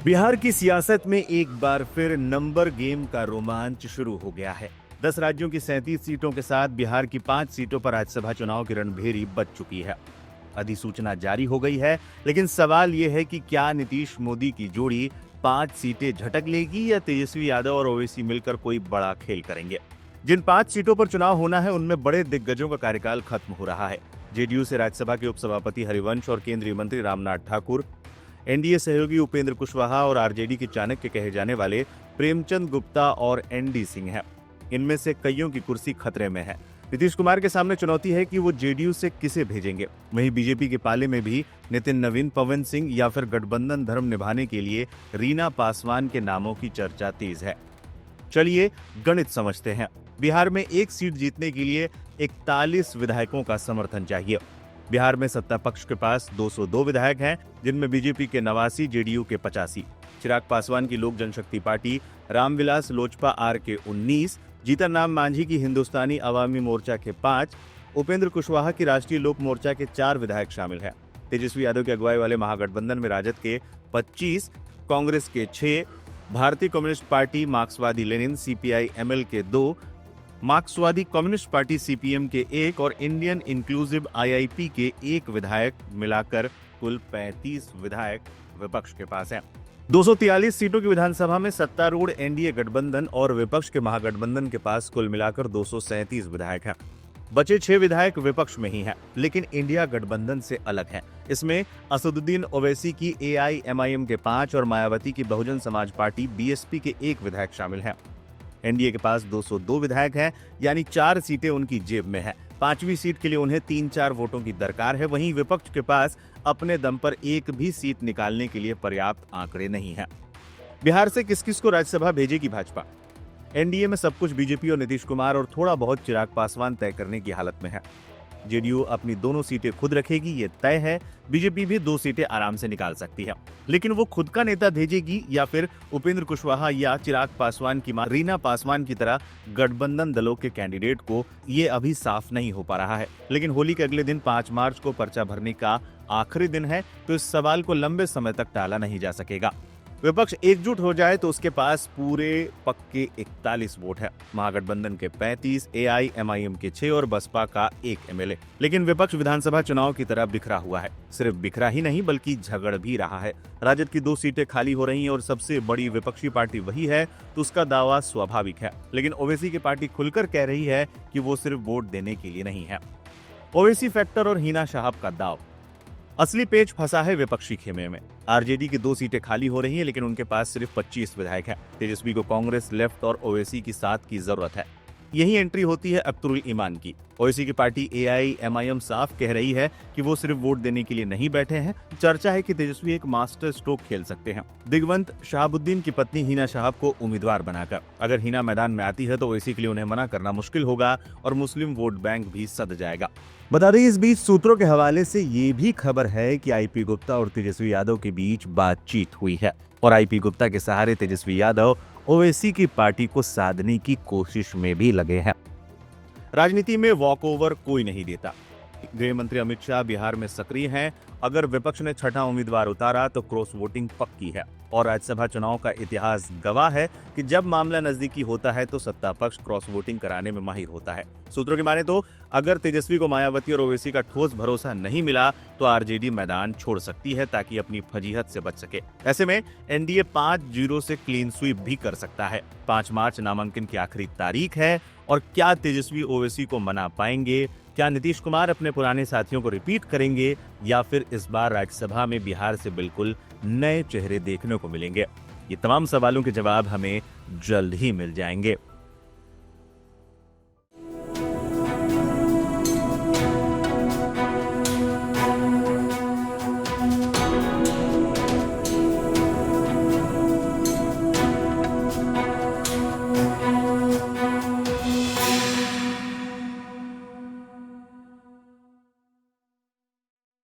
बिहार की सियासत में एक बार फिर नंबर गेम का रोमांच शुरू हो गया है। 10 राज्यों की 37 सीटों के साथ बिहार की 5 सीटों पर राज्यसभा चुनाव की रणभेरी बज चुकी है। अधिसूचना जारी हो गई है, लेकिन सवाल यह है कि क्या नीतीश मोदी की जोड़ी 5 सीटें झटक लेगी या तेजस्वी यादव और ओवैसी मिलकर कोई बड़ा खेल करेंगे। जिन 5 सीटों पर चुनाव होना है उनमें बड़े दिग्गजों का कार्यकाल खत्म हो रहा है। जेडीयू से राज्यसभा के उपसभापति हरिवंश और केंद्रीय मंत्री रामनाथ ठाकुर, एनडीए सहयोगी उपेंद्र कुशवाहा और आरजेडी के चाणक्य कहे जाने वाले प्रेमचंद गुप्ता और एनडी सिंह हैं। इनमें से कईयों की कुर्सी खतरे में है। नीतीश कुमार के सामने चुनौती है कि वो जेडीयू से किसे भेजेंगे। वहीं बीजेपी के पाले में भी नितिन नवीन, पवन सिंह या फिर गठबंधन धर्म निभाने के लिए रीना पासवान के नामों की चर्चा तेज है। चलिए गणित समझते हैं। बिहार में एक सीट जीतने के लिए 41 विधायकों का समर्थन चाहिए। बिहार में सत्ता पक्ष के पास 202 विधायक हैं, जिनमें बीजेपी के 89, जेडीयू के 85, चिराग पासवान की लोक जनशक्ति पार्टी, रामविलास लोजपा आर के 19, जीतन राम मांझी की हिंदुस्तानी अवामी मोर्चा के 5, उपेंद्र कुशवाहा की राष्ट्रीय लोक मोर्चा के 4 विधायक शामिल हैं। तेजस्वी यादव की अगुवाई वाले महागठबंधन में राजद के 25, कांग्रेस के 6, भारतीय कम्युनिस्ट पार्टी, मार्क्सवादी लेनिन, सीपीआई एमएल के 2, मार्क्सवादी कम्युनिस्ट पार्टी सीपीएम के 1 और इंडियन इंक्लूसिव आईआईपी के 1 विधायक मिलाकर कुल 35 विधायक विपक्ष के पास हैं। 243 सीटों की विधानसभा में सत्तारूढ़ एनडीए गठबंधन और विपक्ष के महागठबंधन के पास कुल मिलाकर 237 विधायक हैं। बचे 6 विधायक विपक्ष में ही हैं, लेकिन इंडिया गठबंधन से अलग हैं। इसमें असदुद्दीन ओवैसी की एआईएमआईएम के 5 और मायावती की बहुजन समाज पार्टी बीएसपी के 1 विधायक शामिल हैं। एनडीए के पास 202 विधायक हैं, यानी 4 सीटें उनकी जेब में हैं। 5वीं सीट के लिए उन्हें 3-4 वोटों की दरकार है। वहीं विपक्ष के पास अपने दम पर एक भी सीट निकालने के लिए पर्याप्त आंकड़े नहीं हैं। बिहार से किस किस को राज्यसभा भेजेगी भाजपा? एनडीए में सब कुछ बीजेपी और नीतीश कुमार और थोड़ा बहुत चिराग पासवान तय करने की हालत में है। जेडीयू अपनी दोनों सीटें खुद रखेगी, ये तय है। बीजेपी भी 2 सीटें आराम से निकाल सकती है, लेकिन वो खुद का नेता भेजेगी या फिर उपेंद्र कुशवाहा या चिराग पासवान की मां रीना पासवान की तरह गठबंधन दलों के कैंडिडेट को, ये अभी साफ नहीं हो पा रहा है। लेकिन होली के अगले दिन 5 मार्च को पर्चा भरने का आखिरी दिन है, तो इस सवाल को लंबे समय तक टाला नहीं जा सकेगा। विपक्ष एकजुट हो जाए तो उसके पास पूरे पक्के 41 वोट है। महागठबंधन के 35, एआईएमआईएम के 6 और बसपा का 1 एमएलए। लेकिन विपक्ष विधानसभा चुनाव की तरह बिखरा हुआ है। सिर्फ बिखरा ही नहीं बल्कि झगड़ भी रहा है। राजद की 2 सीटें खाली हो रही हैं और सबसे बड़ी विपक्षी पार्टी वही है, तो उसका दावा स्वाभाविक है। लेकिन ओवैसी की पार्टी खुलकर कह रही है कि वो सिर्फ वोट देने के लिए नहीं है। ओवैसी फैक्टर और हिना साहब का दाव। असली पेच फंसा है विपक्षी खेमे में। आरजेडी की 2 सीटें खाली हो रही हैं, लेकिन उनके पास सिर्फ 25 विधायक हैं। तेजस्वी को कांग्रेस, लेफ्ट और ओवैसी की साथ की जरूरत है। यही एंट्री होती है अख्तरुल ईमान की। ओवैसी की पार्टी एआईएमआईएम साफ कह रही है कि वो सिर्फ वोट देने के लिए नहीं बैठे हैं। चर्चा है कि तेजस्वी एक मास्टर स्ट्रोक खेल सकते हैं, दिग्वंत शहाबुद्दीन की पत्नी हिना साहब को उम्मीदवार बनाकर। अगर हिना मैदान में आती है तो ओवैसी के लिए उन्हें मना करना मुश्किल होगा और मुस्लिम वोट बैंक भी सद जाएगा। बता दें, इस बीच सूत्रों के हवाले से ये भी खबर है कि आईपी गुप्ता और तेजस्वी यादव के बीच बातचीत हुई है और आईपी गुप्ता के सहारे तेजस्वी यादव ओवैसी की पार्टी को साधने की कोशिश में भी लगे हैं। राजनीति में वॉकओवर कोई नहीं देता। गृह मंत्री अमित शाह बिहार में सक्रिय हैं। अगर विपक्ष ने छठा उम्मीदवार उतारा तो क्रॉस वोटिंग पक्की है और राज्यसभा चुनाव का इतिहास गवाह है कि जब मामला नजदीकी होता है तो सत्ता पक्ष क्रॉस वोटिंग कराने में माहिर होता है। सूत्रों की माने तो अगर तेजस्वी को मायावती और ओवैसी का ठोस भरोसा नहीं मिला तो आरजेडी मैदान छोड़ सकती है ताकि अपनी फजीहत से बच सके। ऐसे में एनडीए 5-0 से क्लीन स्वीप भी कर सकता है। 5 मार्च नामांकन की आखिरी तारीख है और क्या तेजस्वी ओवैसी को मना पाएंगे? क्या नीतीश कुमार अपने पुराने साथियों को रिपीट करेंगे या फिर इस बार राज्यसभा में बिहार से बिल्कुल नए चेहरे देखने को मिलेंगे? ये तमाम सवालों के जवाब हमें जल्द ही मिल जाएंगे।